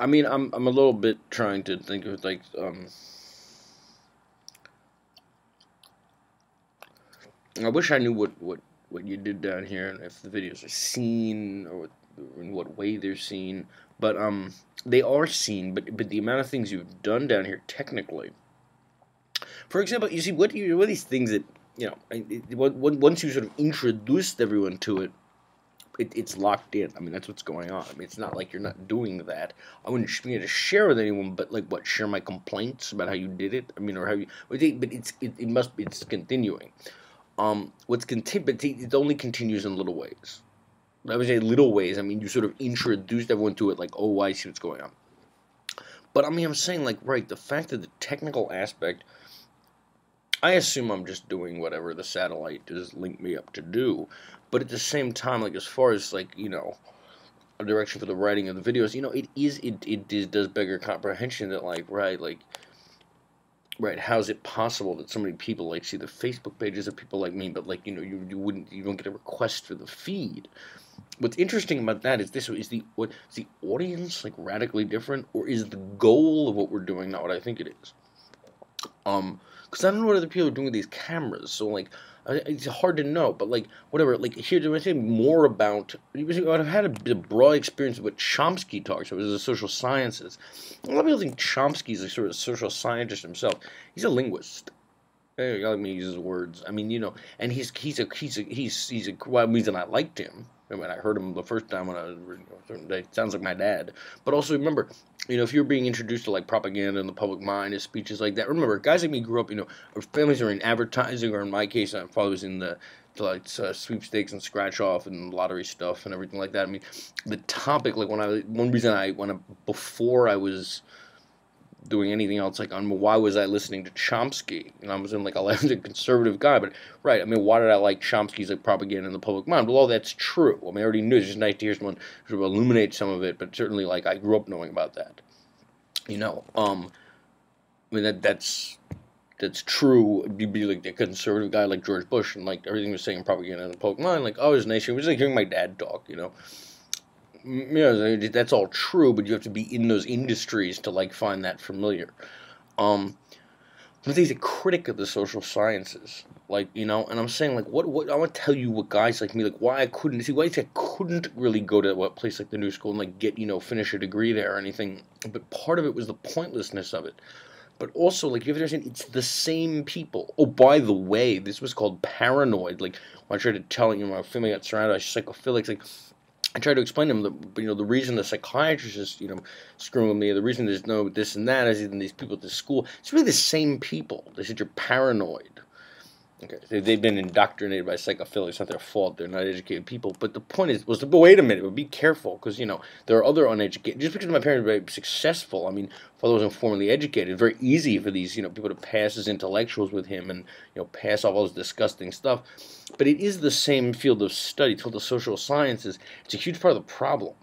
I mean, I'm a little bit trying to think of like I wish I knew what you did down here and if the videos are seen or in what way they're seen. But they are seen. But the amount of things you've done down here technically. For example, you see what are these things that once you sort of introduced everyone to it, it's locked in. I mean, that's what's going on. I mean, it's not like you're not doing that. I wouldn't be able to share with anyone, but like what, share my complaints about how you did it. I mean, or how you. But it's continuing. But it only continues in little ways. I would say little ways. I mean, you sort of introduced everyone to it, like, oh, I see what's going on. But I mean, I'm saying like, right, the fact that the technical aspect. I assume I'm just doing whatever the satellite has linked me up to do, but at the same time, like as far as like a direction for the writing of the videos, it does beg your comprehension that right, how's it possible that so many people like see the Facebook pages of people like me, but like you don't get a request for the feed. What's interesting about that is is the audience like radically different, or is the goal of what we're doing not what I think it is? Because I don't know what other people are doing with these cameras, so like, it's hard to know. But like, whatever. Like here, to say more about, I've had a broad experience of what Chomsky talks about, is the social sciences. A lot of people think Chomsky's a sort of social scientist himself. He's a linguist. I like me to use his words. I mean, and he's one reason I liked him. I mean, I heard him the first time when I was, it sounds like my dad. But also remember, if you're being introduced to like propaganda in the public mind, his speeches like that. Remember, guys like me grew up, our families are in advertising, or in my case, my father was in the sweepstakes and scratch off and lottery stuff and everything like that. I mean, the topic, like before I was doing anything else, like on why was I listening to Chomsky? And I was in like I was a conservative guy, but right, I mean, why did I like Chomsky's like propaganda in the public mind? Well, all that's true. I mean, I already knew. It's just nice to hear someone sort of illuminate some of it, but certainly like I grew up knowing about that. I mean that's true. You'd be like a conservative guy like George Bush, and like everything was saying propaganda in the public mind. Like, oh, it was nice. It was like hearing my dad talk. That's all true, but you have to be in those industries to like find that familiar. But he's a critic of the social sciences, and I'm saying like what I want to tell you what guys like me like why I couldn't really go to a place like the New School and like get finish a degree there or anything. But part of it was the pointlessness of it. But also, like, you have to understand, it's the same people. Oh, by the way, this was called paranoid. Like, when I tried to tell my family got surrounded by psychophilics, like, I tried to explain to them that, the reason the psychiatrist is, screwing with me, the reason there's no this and that is even these people at the school, it's really the same people. They said you're paranoid. Okay, they've been indoctrinated by psychophilics. It's not their fault. They're not educated people. But the point but wait a minute. But be careful, because, there are other uneducated. Just because my parents were very successful, I mean, father wasn't formally educated. It's very easy for these, people to pass as intellectuals with him and, pass off all this disgusting stuff. But it is the same field of study. It's called the social sciences. It's a huge part of the problem.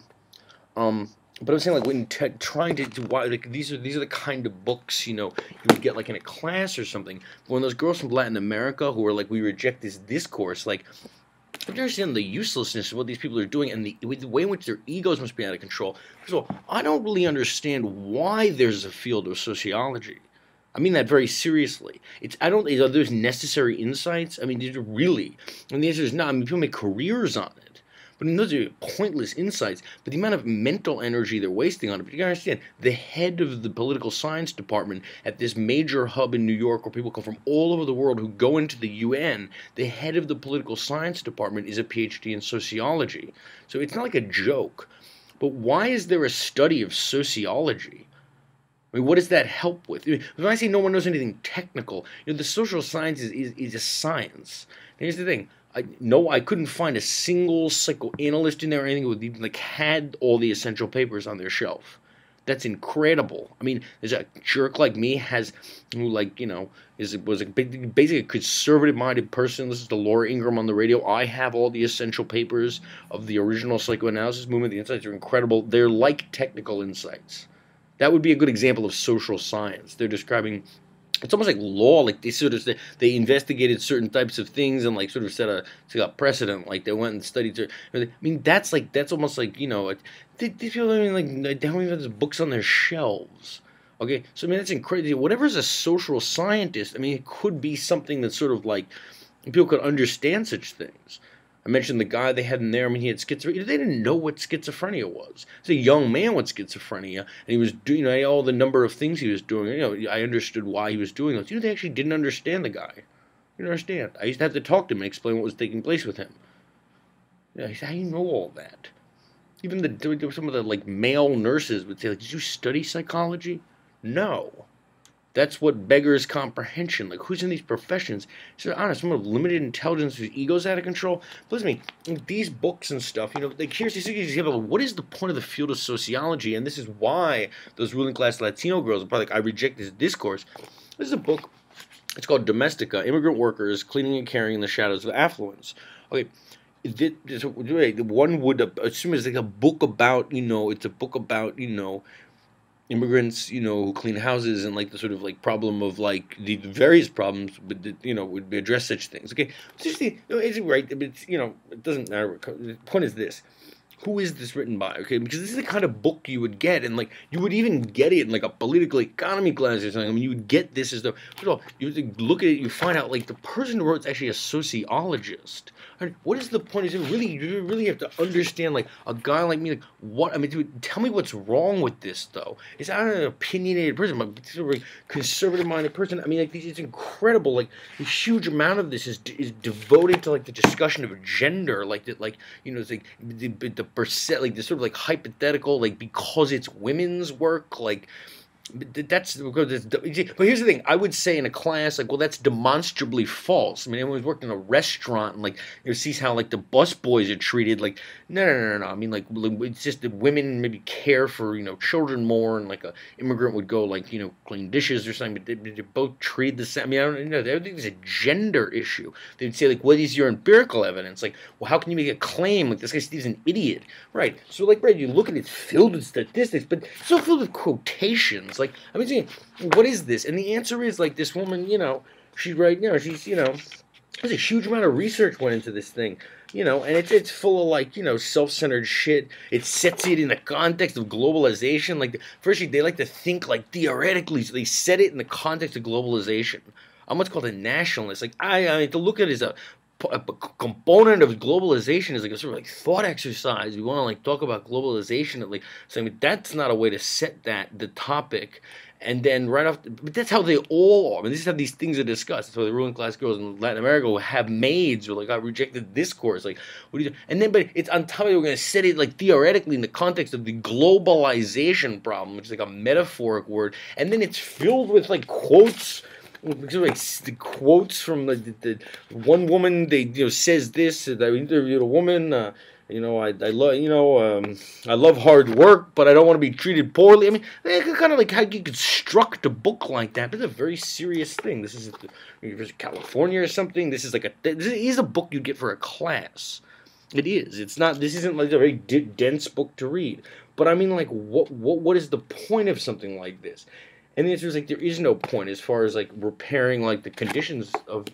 But I'm saying, like, when trying to do, like, these are the kind of books, you would get, like, in a class or something. But when those girls from Latin America who are like, we reject this discourse, like, I understand the uselessness of what these people are doing and the way in which their egos must be out of control. First of all, I don't really understand why there's a field of sociology. I mean that very seriously. Are those necessary insights? I mean, really? And the answer is no. I mean, people make careers on it. But those are pointless insights. But the amount of mental energy they're wasting on it. But you gotta understand, the head of the political science department at this major hub in New York, where people come from all over the world who go into the UN, the head of the political science department is a PhD in sociology. So it's not like a joke. But why is there a study of sociology? I mean, what does that help with? I mean, when I say no one knows anything technical, the social sciences is a science. And here's the thing. I couldn't find a single psychoanalyst in there or anything who even like had all the essential papers on their shelf. That's incredible. I mean, there's a jerk like me who was basically a conservative-minded person. Listens to Laura Ingraham on the radio. I have all the essential papers of the original psychoanalysis movement. The insights are incredible. They're like technical insights. That would be a good example of social science. They're describing it's almost like law. Like they sort of they investigated certain types of things and like sort of set a precedent. Like they went and studied. I mean, that's almost like, like, these people, I mean, like, they don't even have books on their shelves. Okay, so I mean that's incredible. Whatever's a social scientist, I mean, it could be something that's sort of like people could understand such things. I mentioned the guy they had in there. I mean, he had schizophrenia. They didn't know what schizophrenia was. He's a young man with schizophrenia, and he was doing, all the number of things he was doing. I understood why he was doing those. They actually didn't understand the guy. You didn't understand. I used to have to talk to him and explain what was taking place with him. He said, "How do you know all that?" Even some of the like male nurses would say, like, "Did you study psychology?" No. That's what beggars comprehension. Like, who's in these professions? So, honest, someone with limited intelligence whose ego's out of control. But listen to me, these books and stuff, like, here's these examples. What is the point of the field of sociology? And this is why those ruling class Latino girls are probably like, I reject this discourse. This is a book. It's called Domestica, Immigrant Workers Cleaning and Carrying in the Shadows of Affluence. Okay. One would assume it's like a book about, it's a book about, immigrants, who clean houses and like the sort of like problem of like the various problems, but would address such things. Okay, seriously, it's right. It's it doesn't matter. The point is this: who is this written by? Okay, because this is the kind of book you would get, and like you would even get it in like a political economy class or something. I mean, you would get this as though, first of all, you look at it, you find out like the person who wrote it's actually a sociologist. What is the point? Is it really, you really have to understand, like, a guy like me, like, what, I mean, dude, tell me what's wrong with this, though. It's not an opinionated person, but sort of a conservative-minded person. I mean, like, it's incredible, like, a huge amount of this is devoted to, like, the discussion of gender, like, that, like, it's like, the percent, like, the sort of, like, hypothetical, like, because it's women's work, like, but here's the thing. I would say in a class, like, well, that's demonstrably false. I mean, anyone who's worked in a restaurant and, like, sees how, like, the bus boys are treated, like, no. I mean, like, it's just that women maybe care for, children more, and, like, a immigrant would go, like, clean dishes or something, but they both treat the same. I mean, I don't know. Everything is a gender issue. They'd say, like, what is your empirical evidence? Like, well, how can you make a claim? Like, this guy Steve's an idiot. Right. So, like, right, you look at it, it's filled with statistics, but it's so filled with quotations. Like, I mean, what is this? And the answer is, like, this woman, she's right, she's, there's a huge amount of research went into this thing, and it's full of, like, self-centered shit. It sets it in the context of globalization. Like, firstly, they like to think, like, theoretically, so they set it in the context of globalization. I'm what's called a nationalist. Like, I mean, to look at it as a component of globalization is like a sort of like thought exercise. We want to like talk about globalization at like saying that's not a way to set the topic. And then right off, but that's how they all are. I mean, this is how these things are discussed. So the ruling class girls in Latin America who have maids who like, I rejected this course. Like, what do you do? And then, but it's on top of it, we're going to set it like theoretically in the context of the globalization problem, which is like a metaphoric word. And then it's filled with like quotes. Like the quotes from the one woman, they says this. I interviewed a woman. I love I love hard work, but I don't want to be treated poorly. I mean, kind of like how you construct a book like that. But it's a very serious thing. This is University of California or something. This is like this is a book you get for a class. It is. It's not. This isn't like a very dense book to read. But I mean, like, what is the point of something like this? And the answer is, like, there is no point as far as, like, repairing, like, the conditions of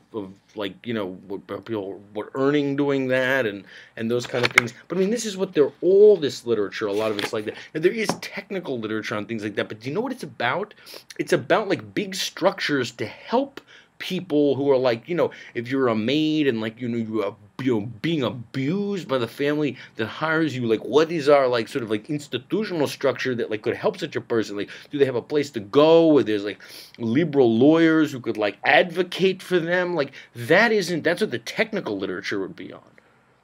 like, what people were earning doing that and those kind of things. But, I mean, this is what all this literature, a lot of it's like that. Now, there is technical literature on things like that, but do you know what it's about? It's about, like, big structures to help people who are, like, if you're a maid and, like, you are, being abused by the family that hires you, like, what is our, like, sort of, like, institutional structure that, like, could help such a person? Like, do they have a place to go where there's, like, liberal lawyers who could, like, advocate for them? Like, that's what the technical literature would be on.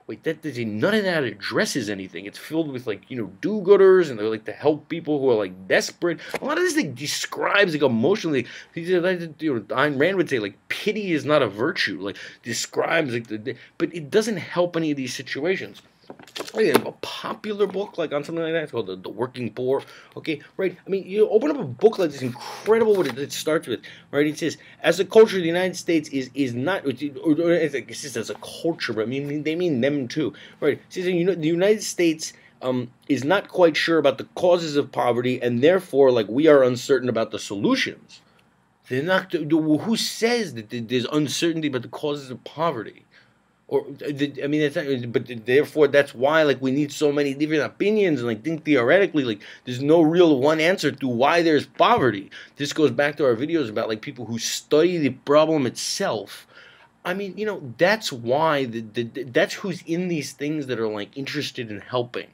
Like, none of that addresses anything. It's filled with, like, do-gooders, and they're, like, to help people who are, like, desperate. A lot of this, like, describes, like, emotionally. Ayn Rand would say, like, pity is not a virtue. Like, describes, like, but it doesn't help any of these situations. A popular book, like, on something like that, it's called The Working Poor. Okay, right? I mean, you open up a book like this, incredible what it starts with, right? It says, as a culture, the United States is not, or it says as a culture, but I mean, they mean them too, right? It says, the United States is not quite sure about the causes of poverty, and therefore, like, we are uncertain about the solutions. They're not. Who says that there's uncertainty about the causes of poverty? Or I mean, that's not, but therefore that's why like we need so many different opinions and like think theoretically like there's no real one answer to why there's poverty. This goes back to our videos about like people who study the problem itself. I mean, that's why that's who's in these things that are like interested in helping.